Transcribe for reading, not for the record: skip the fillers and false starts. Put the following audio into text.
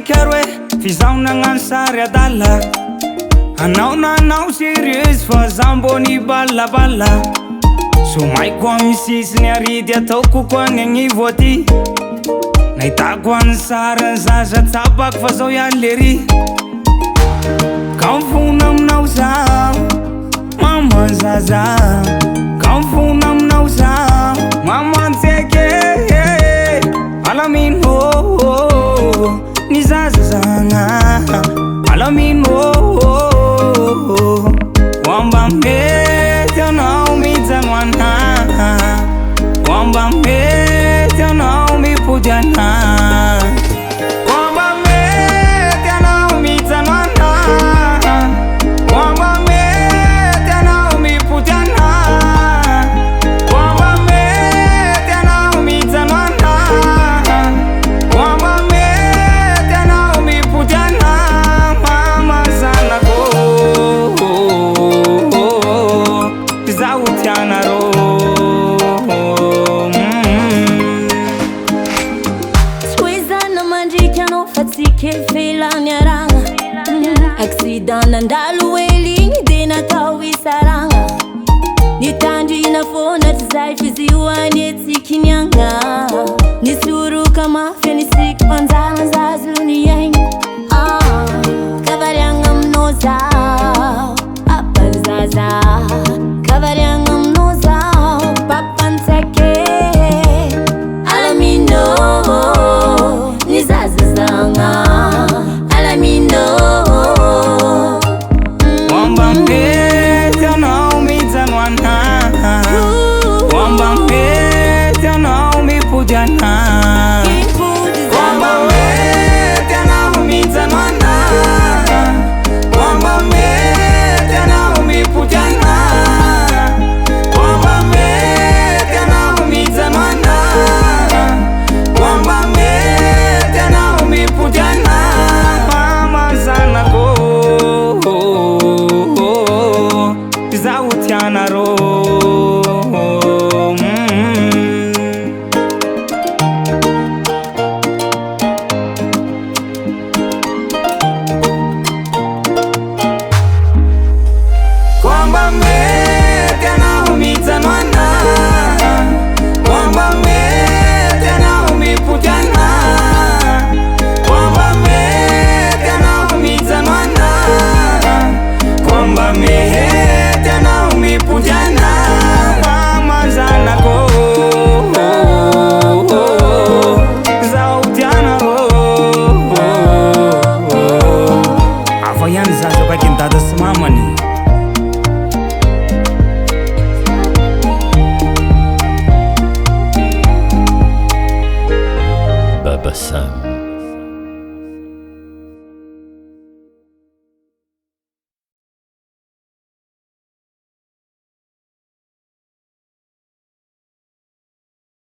karoe fizaho nagnano sary adala anao na anao sérieuse fa zaho mbô nibalabala so maiko amy sisiny aridy ataoko koa ny agnivo aty nahitako any sarany zaza tsapako fa zaho ihany lery ka mifona aminao zaho maman zaza ka mifona aminao zaho maman tseke alamino ni zaza zagna alamino wamba mety anao mijanoana wamba mety anao mipodiana wamba mety anao mijanoana wamba mety anao mipodiana wamba mety anao mijanoana wamba mety anao mipodiana mama zanako zaho tianarô Suizana mandrikanao fa tsy kefelany aragna accident nandalo eligny de natao isaragna nitandrina fona tsy zay fizihoany etsikiniagna nisoroka mafia nisiky panjagna zazo ny aigny kavariagna aminao zaho apanzaza kavariagna aminao zaho papantsake alamino ni zazazagna alamino wamba mety anao mijanoana wamba mety anao mipodiana wamba mety anao mijanoana wamba mety anao mipodiana wamba mety anao mijanoana wamba mety anao mipodiana mama zanako zaho tianarô